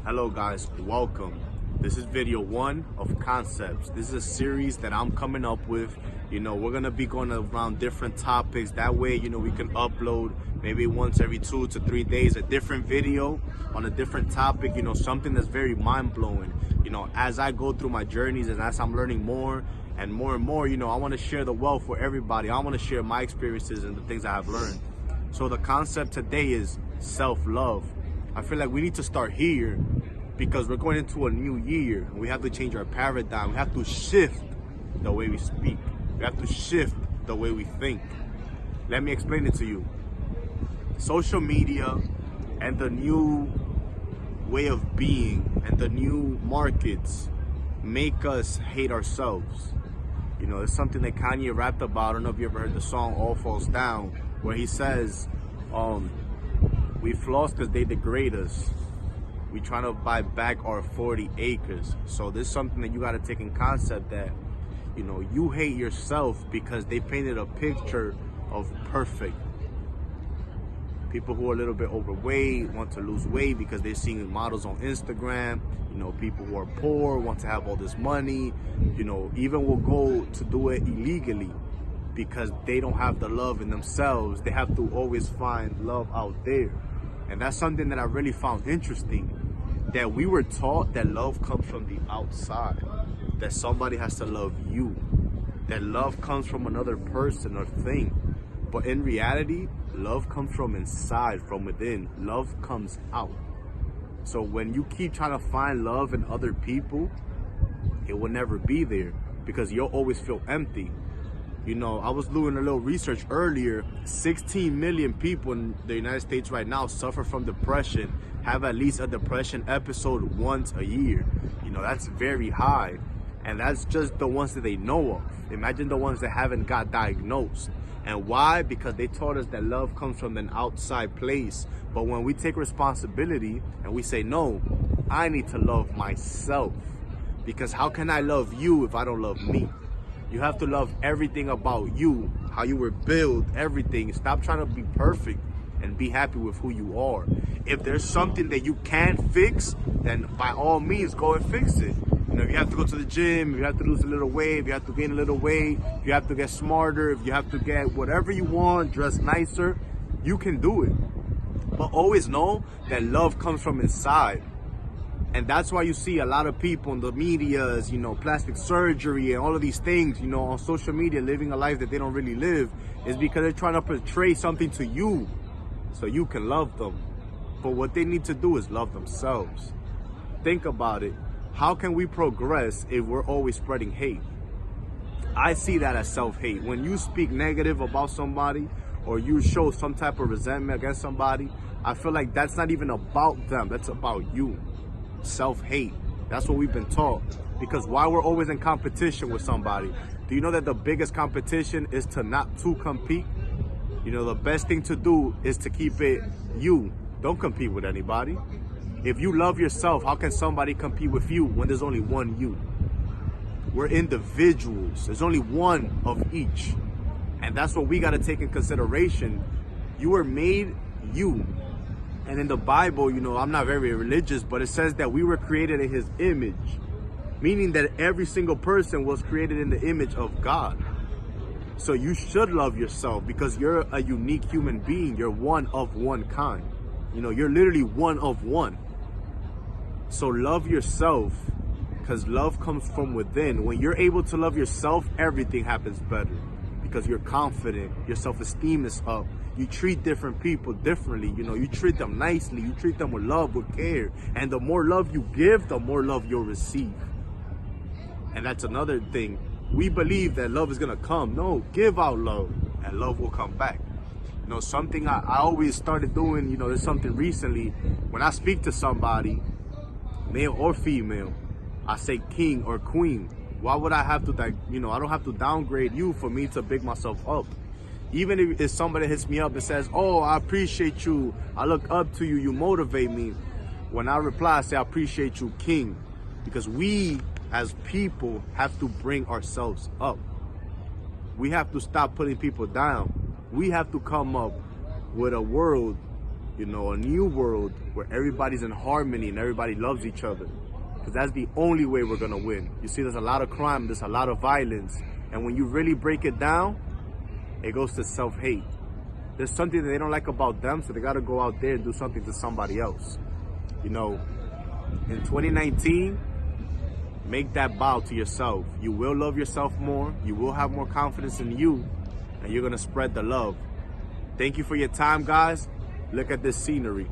Hello guys, welcome. This is video 1 of Concepts. This is a series that I'm coming up with. We're gonna be going around different topics. That way, we can upload maybe once every 2 to 3 days a different video on a different topic, something that's very mind-blowing. As I go through my journeys and as I'm learning more and more, I want to share the wealth for everybody. I want to share my experiences and the things I have learned. So the concept today is self-love. I feel like we need to start here because we're going into a new year. We have to change our paradigm. We have to shift the way we speak. We have to shift the way we think. Let me explain it to you. Social media and the new way of being and the new markets make us hate ourselves. It's something that Kanye rapped about. I don't know if you ever heard the song All Falls Down, where he says, we floss because they degrade us. We trying to buy back our 40 acres. So this is something that you got to take in concept that, you hate yourself because they painted a picture of perfect. People who are a little bit overweight want to lose weight because they're seeing models on Instagram. People who are poor want to have all this money. Even will go to do it illegally because they don't have the love in themselves. They have to always find love out there. And that's something that I really found interesting, that we were taught that love comes from the outside, that somebody has to love you, that love comes from another person or thing. But in reality, love comes from inside, from within. Love comes out. So when you keep trying to find love in other people, it will never be there because you'll always feel empty. I was doing a little research earlier. 16 million people in the United States right now suffer from depression, have at least a depression episode once a year. That's very high. And that's just the ones that they know of. Imagine the ones that haven't got diagnosed. And why? Because they taught us that love comes from an outside place. But when we take responsibility and we say, no, I need to love myself. Because how can I love you if I don't love me? You have to love everything about you, how you were built, everything. Stop trying to be perfect and be happy with who you are. If there's something that you can't fix, then by all means, go and fix it. If you have to go to the gym, if you have to lose a little weight, if you have to gain a little weight, if you have to get smarter, if you have to get whatever you want, dress nicer, you can do it. But always know that love comes from inside. And that's why you see a lot of people in the medias, plastic surgery and all of these things, on social media, living a life that they don't really live, is because they're trying to portray something to you so you can love them. But what they need to do is love themselves. Think about it. How can we progress if we're always spreading hate? I see that as self-hate. When you speak negative about somebody or you show some type of resentment against somebody, I feel like that's not even about them. That's about you. Self-hate. That's what we've been taught. Because while we're always in competition with somebody, do you know that the biggest competition is to not to compete? The best thing to do is to keep it you. Don't compete with anybody. If you love yourself, how can somebody compete with you when there's only one you? We're individuals. There's only one of each. And that's what we got to take in consideration. You were made you. And in the Bible, I'm not very religious, but it says that we were created in his image, meaning that every single person was created in the image of God. So you should love yourself because you're a unique human being. You're one of one kind. You're literally one of one. So love yourself because love comes from within. When you're able to love yourself, everything happens better because you're confident. Your self-esteem is up. You treat different people differently. You treat them nicely. You treat them with love, with care. And the more love you give, the more love you'll receive. And that's another thing. We believe that love is going to come. No, give out love and love will come back. Something I always started doing, there's something recently. When I speak to somebody, male or female, I say king or queen. Why would I have to, I don't have to downgrade you for me to big myself up. Even if somebody hits me up and says, oh, I appreciate you, I look up to you, you motivate me. When I reply, I say, I appreciate you, king. Because we, as people, have to bring ourselves up. We have to stop putting people down. We have to come up with a world you know, a new world where everybody's in harmony and everybody loves each other. Because that's the only way we're gonna win. You see, there's a lot of crime, there's a lot of violence. And when you really break it down, it goes to self-hate. There's something that they don't like about them, so they gotta go out there and do something to somebody else. You know, in 2019, make that vow to yourself. You will love yourself more, you will have more confidence in you, and you're gonna spread the love. Thank you for your time, guys. Look at this scenery.